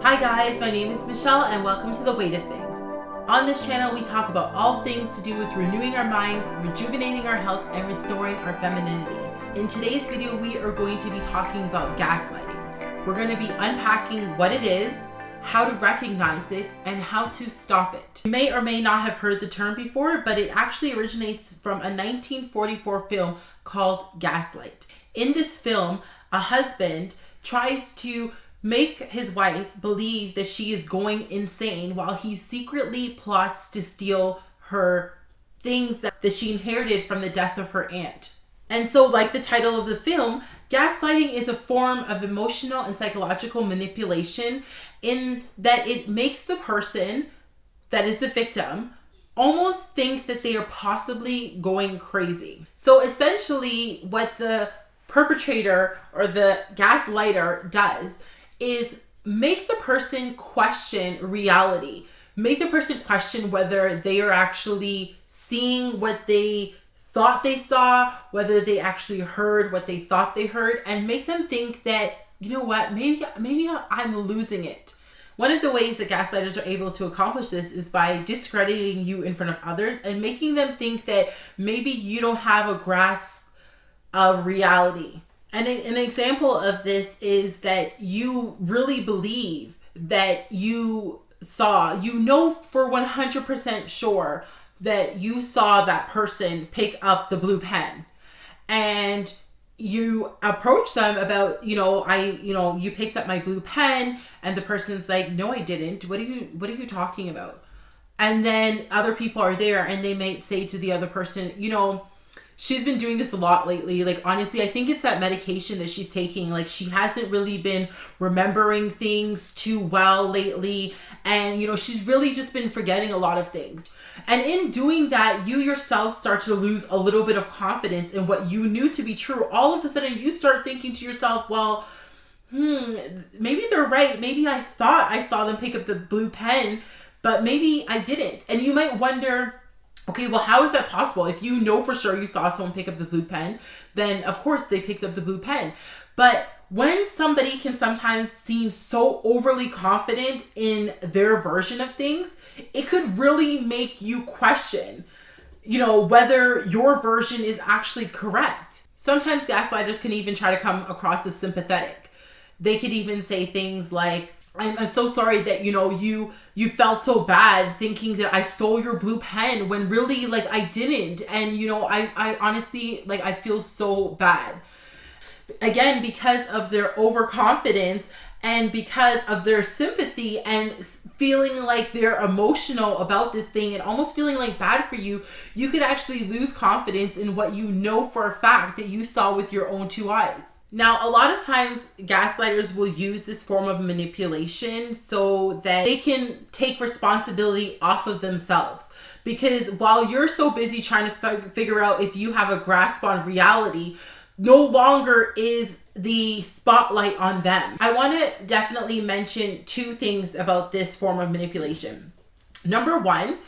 Hi guys, my name is Michelle and welcome to The Weight of Things. On this channel, we talk about all things to do with renewing our minds, rejuvenating our health, and restoring our femininity. In today's video, we are going to be talking about gaslighting. We're going to be unpacking what it is, how to recognize it, and how to stop it. You may or may not have heard the term before, but it actually originates from a 1944 film called Gaslight. In this film, a husband tries to make his wife believe that she is going insane while he secretly plots to steal her things that she inherited from the death of her aunt. And so, like the title of the film, gaslighting is a form of emotional and psychological manipulation in that it makes the person that is the victim almost think that they are possibly going crazy. So essentially what the perpetrator or the gaslighter does is make the person question reality. Make the person question whether they are actually seeing what they thought they saw, whether they actually heard what they thought they heard, and make them think that, you know what, maybe I'm losing it. One of the ways that gaslighters are able to accomplish this is by discrediting you in front of others and making them think that maybe you don't have a grasp of reality. And an example of this is that you really believe that you know for 100% sure that you saw that person pick up the blue pen, and you approach them about, you picked up my blue pen, and the person's like, no, I didn't. What are you talking about? And then other people are there and they may say to the other person, she's been doing this a lot lately. Like, honestly, I think it's that medication that she's taking. Like, she hasn't really been remembering things too well lately. And, she's really just been forgetting a lot of things. And in doing that, you yourself start to lose a little bit of confidence in what you knew to be true. All of a sudden, you start thinking to yourself, well, maybe they're right. Maybe I thought I saw them pick up the blue pen, but maybe I didn't. And you might wonder, okay, well, how is that possible? If you know for sure you saw someone pick up the blue pen, then of course they picked up the blue pen. But when somebody can sometimes seem so overly confident in their version of things, it could really make you question, whether your version is actually correct. Sometimes gaslighters can even try to come across as sympathetic. They could even say things like, I'm so sorry that, you felt so bad thinking that I stole your blue pen when really, I didn't. And, I honestly, I feel so bad. Again, because of their overconfidence and because of their sympathy and feeling like they're emotional about this thing and almost feeling like bad for you, you could actually lose confidence in what you know for a fact that you saw with your own two eyes. Now, a lot of times gaslighters will use this form of manipulation so that they can take responsibility off of themselves. Because while you're so busy trying to figure out if you have a grasp on reality, no longer is the spotlight on them. I want to definitely mention two things about this form of manipulation. Number one,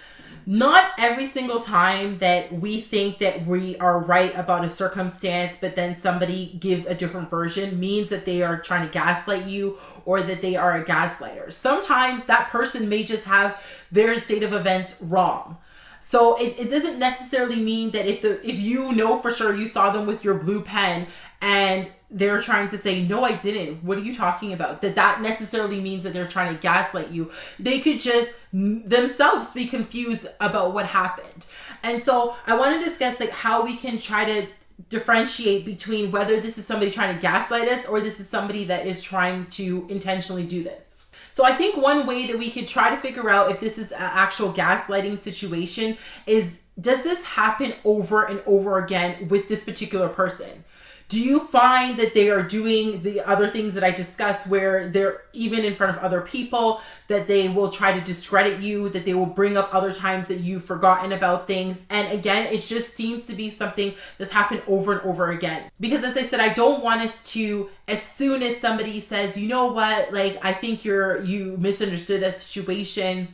not every single time that we think that we are right about a circumstance, but then somebody gives a different version means that they are trying to gaslight you or that they are a gaslighter. Sometimes that person may just have their state of events wrong. So it doesn't necessarily mean that if you know for sure you saw them with your blue pen and they're trying to say, no, I didn't. What are you talking about? That necessarily means that they're trying to gaslight you. They could just themselves be confused about what happened. And so I want to discuss how we can try to differentiate between whether this is somebody trying to gaslight us or this is somebody that is trying to intentionally do this. So I think one way that we could try to figure out if this is an actual gaslighting situation is, does this happen over and over again with this particular person? Do you find that they are doing the other things that I discussed where they're even in front of other people, that they will try to discredit you, that they will bring up other times that you've forgotten about things? And again, it just seems to be something that's happened over and over again. Because as I said, I don't want us to, as soon as somebody says, you know what, I think you misunderstood that situation,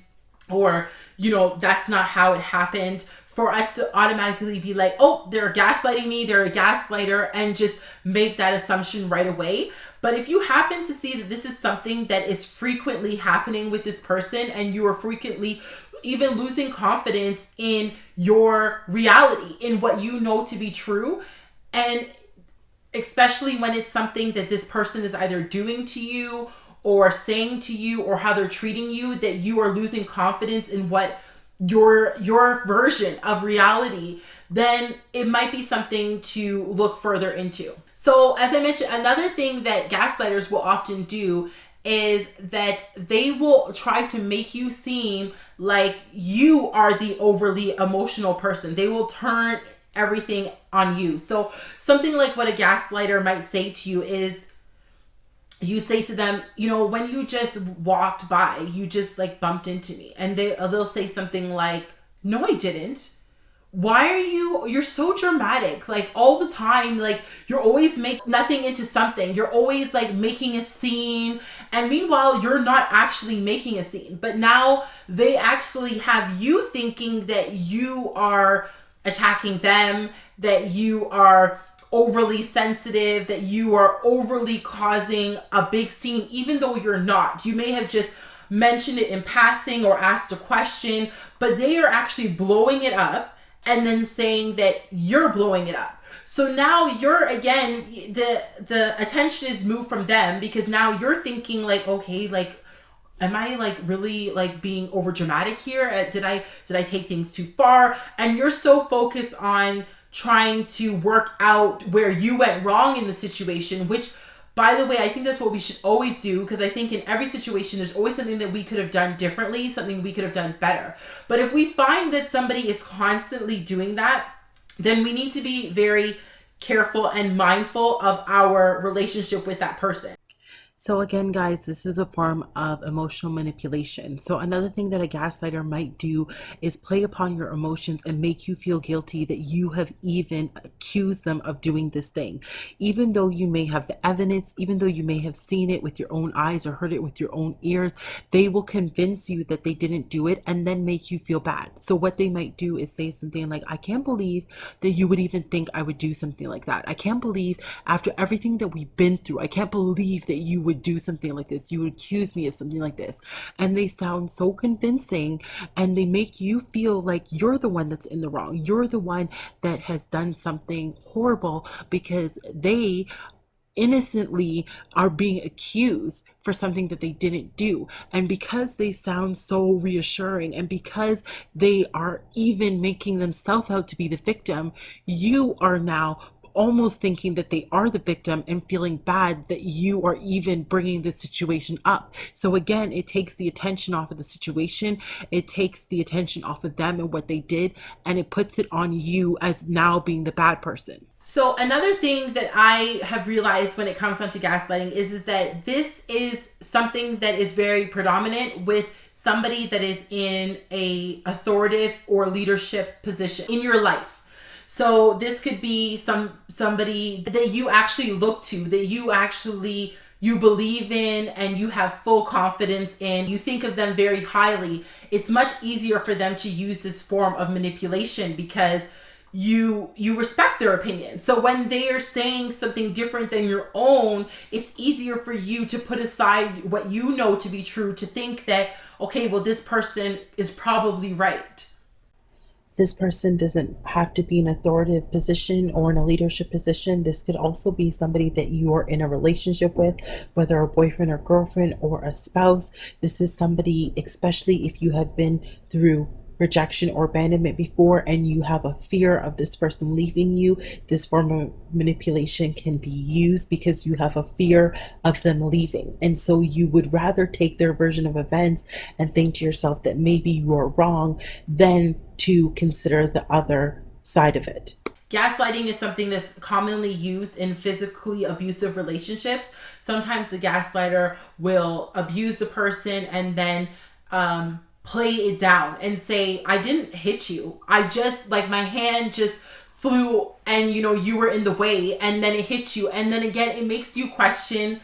or, that's not how it happened, for us to automatically be like, oh, they're gaslighting me, they're a gaslighter, and just make that assumption right away. But if you happen to see that this is something that is frequently happening with this person, and you are frequently even losing confidence in your reality, in what you know to be true, and especially when it's something that this person is either doing to you or saying to you or how they're treating you, that you are losing confidence in what your version of reality, then it might be something to look further into. So as I mentioned, another thing that gaslighters will often do is that they will try to make you seem like you are the overly emotional person. They will turn everything on you. So something like what a gaslighter might say to you is, you say to them, you know, when you just walked by, you just like bumped into me. And they'll say something like, no, I didn't. Why are you're so dramatic, like all the time, like you're always making nothing into something. You're always like making a scene. And meanwhile, you're not actually making a scene. But now they actually have you thinking that you are attacking them, that you are overly sensitive, that you are overly causing a big scene, even though you're not. You may have just mentioned it in passing or asked a question, but they are actually blowing it up and then saying that you're blowing it up. So now you're, again, the attention is moved from them, because now you're thinking like, okay, like, am I like really like being over dramatic here? Did I take things too far? And you're so focused on trying to work out where you went wrong in the situation, which, by the way, I think that's what we should always do, because I think in every situation there's always something that we could have done differently, something we could have done better. But if we find that somebody is constantly doing that, then we need to be very careful and mindful of our relationship with that person. So again, guys, this is a form of emotional manipulation. So another thing that a gaslighter might do is play upon your emotions and make you feel guilty that you have even accused them of doing this thing. Even though you may have the evidence, even though you may have seen it with your own eyes or heard it with your own ears, they will convince you that they didn't do it and then make you feel bad. So what they might do is say something like, I can't believe that you would even think I would do something like that. I can't believe, after everything that we've been through, I can't believe that you would do something like this. You would accuse me of something like this. And they sound so convincing, and they make you feel like you're the one that's in the wrong. You're the one that has done something horrible, because they innocently are being accused for something that they didn't do. And because they sound so reassuring, and because they are even making themselves out to be the victim, you are now almost thinking that they are the victim and feeling bad that you are even bringing this situation up. So again, it takes the attention off of the situation, it takes the attention off of them and what they did, and it puts it on you as now being the bad person. So another thing that I have realized when it comes down to gaslighting is that this is something that is very predominant with somebody that is in a authoritative or leadership position in your life. So this could be somebody that you actually look to, that you believe in and you have full confidence in. You think of them very highly. It's much easier for them to use this form of manipulation because you respect their opinion. So when they are saying something different than your own, it's easier for you to put aside what you know to be true, to think that, okay, well, this person is probably right. This person doesn't have to be in an authoritative position or in a leadership position. This could also be somebody that you are in a relationship with, whether a boyfriend or girlfriend or a spouse. This is somebody, especially if you have been through rejection or abandonment before and you have a fear of this person leaving you, this form of manipulation can be used because you have a fear of them leaving. And so you would rather take their version of events and think to yourself that maybe you are wrong than to consider the other side of it. Gaslighting is something that's commonly used in physically abusive relationships. Sometimes the gaslighter will abuse the person and then play it down and say, I didn't hit you. I just, like, my hand just flew and, you were in the way, and then it hit you. And then again, it makes you question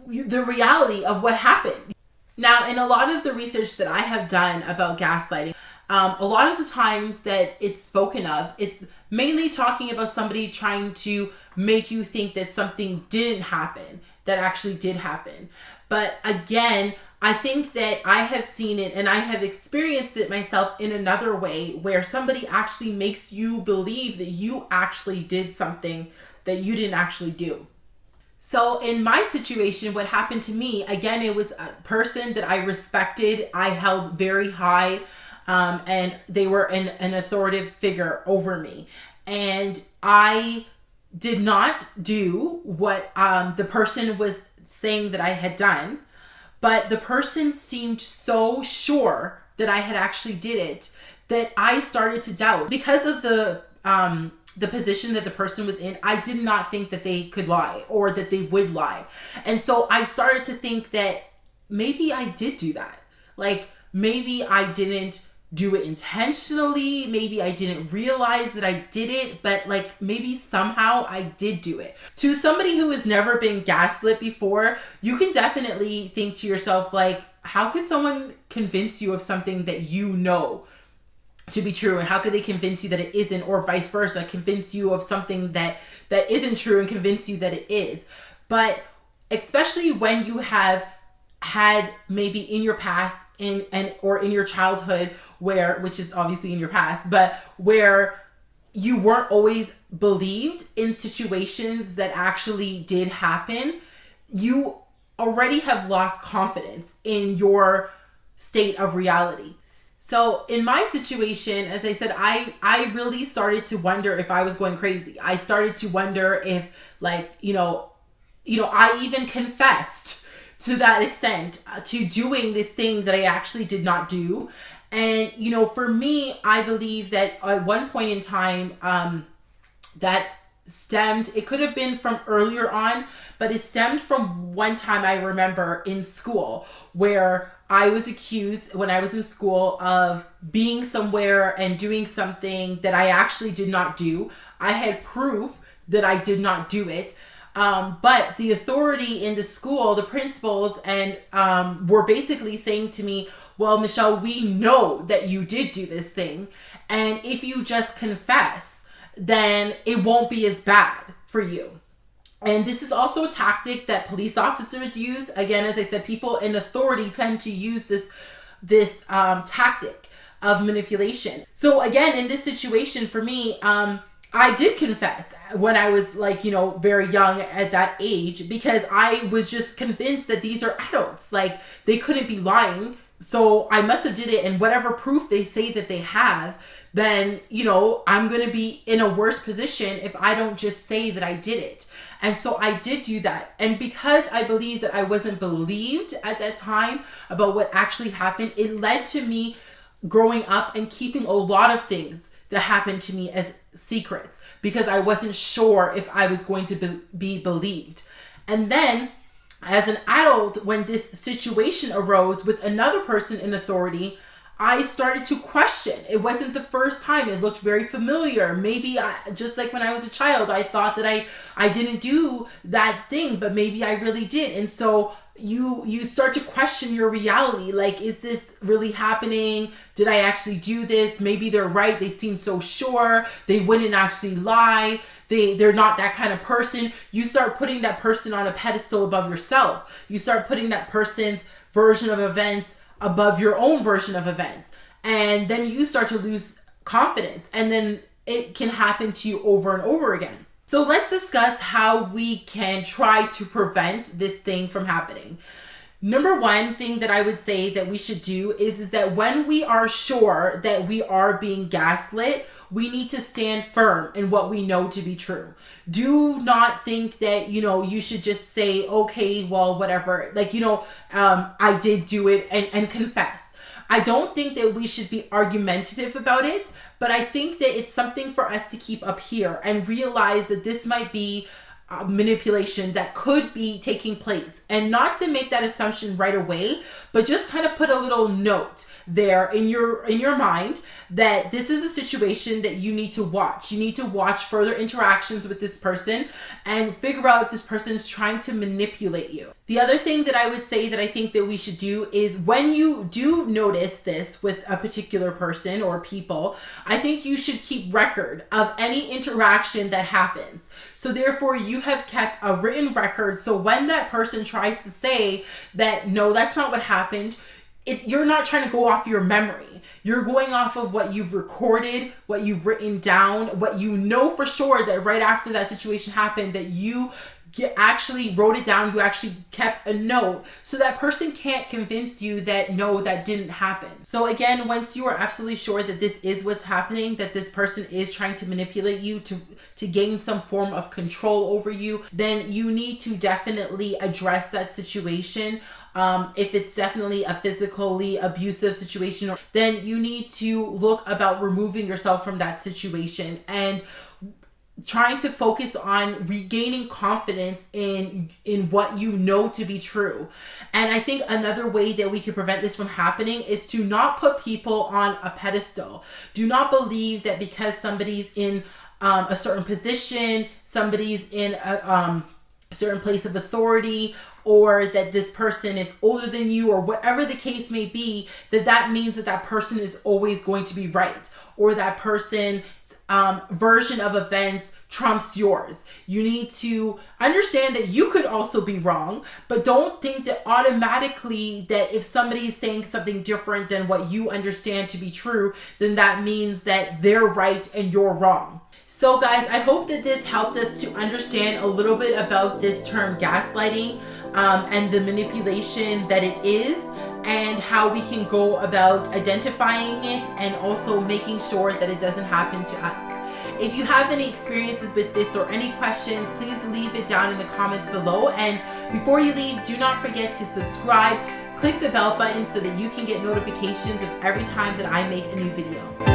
the reality of what happened. Now, in a lot of the research that I have done about gaslighting, A lot of the times that it's spoken of, it's mainly talking about somebody trying to make you think that something didn't happen that actually did happen. But again, I think that I have seen it and I have experienced it myself in another way, where somebody actually makes you believe that you actually did something that you didn't actually do. So in my situation, what happened to me, again, it was a person that I respected, I held very high, and they were an authoritative figure over me. And I did not do what the person was saying that I had done, but the person seemed so sure that I had actually did it that I started to doubt. Because of the position that the person was in, I did not think that they could lie or that they would lie. And so I started to think that maybe I did do that. Like, maybe I didn't do it intentionally. Maybe I didn't realize that I did it, but like maybe somehow I did do it. To somebody who has never been gaslit before, you can definitely think to yourself, like, how could someone convince you of something that you know to be true, and how could they convince you that it isn't, or vice versa, convince you of something that isn't true and convince you that it is? But especially when you have had maybe in your past or in your childhood, which is obviously in your past, but where you weren't always believed in situations that actually did happen, you already have lost confidence in your state of reality. So in my situation, as I said, I really started to wonder if I was going crazy. I started to wonder if, like, I even confessed to that extent to doing this thing that I actually did not do. And, for me, I believe that at one point in time, that stemmed, it could have been from earlier on, but it stemmed from one time I remember in school where I was accused when I was in school of being somewhere and doing something that I actually did not do. I had proof that I did not do it. But the authority in the school, the principals, and were basically saying to me, well, Michelle, we know that you did do this thing. And if you just confess, then it won't be as bad for you. And this is also a tactic that police officers use. Again, as I said, people in authority tend to use this tactic of manipulation. So again, in this situation for me, I did confess when I was very young at that age, because I was just convinced that these are adults. Like, they couldn't be lying. So I must have did it, and whatever proof they say that they have, then, I'm going to be in a worse position if I don't just say that I did it. And so I did do that. And because I believed that I wasn't believed at that time about what actually happened, it led to me growing up and keeping a lot of things that happened to me as secrets, because I wasn't sure if I was going to be believed. And then as an adult, when this situation arose with another person in authority, I started to question. It wasn't the first time. It looked very familiar. Maybe just like when I was a child, I thought that I didn't do that thing, but maybe I really did. And so you start to question your reality. Like, is this really happening? Did I actually do this? Maybe they're right. They seem so sure. They wouldn't actually lie. They're not that kind of person. You start putting that person on a pedestal above yourself. You start putting that person's version of events above your own version of events. And then you start to lose confidence. And then it can happen to you over and over again. So let's discuss how we can try to prevent this thing from happening. Number one thing that I would say that we should do is that when we are sure that we are being gaslit, we need to stand firm in what we know to be true. Do not think that, you should just say, okay, well, whatever. I did do it and confess. I don't think that we should be argumentative about it, but I think that it's something for us to keep up here and realize that this might be manipulation that could be taking place, and not to make that assumption right away, but just kind of put a little note there in your mind that this is a situation that you need to watch. You need to watch further interactions with this person and figure out if this person is trying to manipulate you. The other thing that I would say that I think that we should do is, when you do notice this with a particular person or people, I think you should keep record of any interaction that happens. So therefore you have kept a written record. So when that person tries to say that, no, that's not what happened, you're not trying to go off your memory. You're going off of what you've recorded, what you've written down, what you know for sure that right after that situation happened, that you actually wrote it down, you actually kept a note, so that person can't convince you that no, that didn't happen. So again, once you are absolutely sure that this is what's happening, that this person is trying to manipulate you to gain some form of control over you, then you need to definitely address that situation. If it's definitely a physically abusive situation, then you need to look about removing yourself from that situation and trying to focus on regaining confidence in what you know to be true. And I think another way that we can prevent this from happening is to not put people on a pedestal. Do not believe that because somebody's in a certain position, somebody's in a certain place of authority, or that this person is older than you, or whatever the case may be, that means that person is always going to be right, or that person's version of events trumps yours. You need to understand that you could also be wrong, but don't think that automatically that if somebody is saying something different than what you understand to be true, then that means that they're right and you're wrong. So guys, I hope that this helped us to understand a little bit about this term gaslighting, and the manipulation that it is, and how we can go about identifying it and also making sure that it doesn't happen to us. If you have any experiences with this or any questions, please leave it down in the comments below. And before you leave, do not forget to subscribe, click the bell button so that you can get notifications of every time that I make a new video.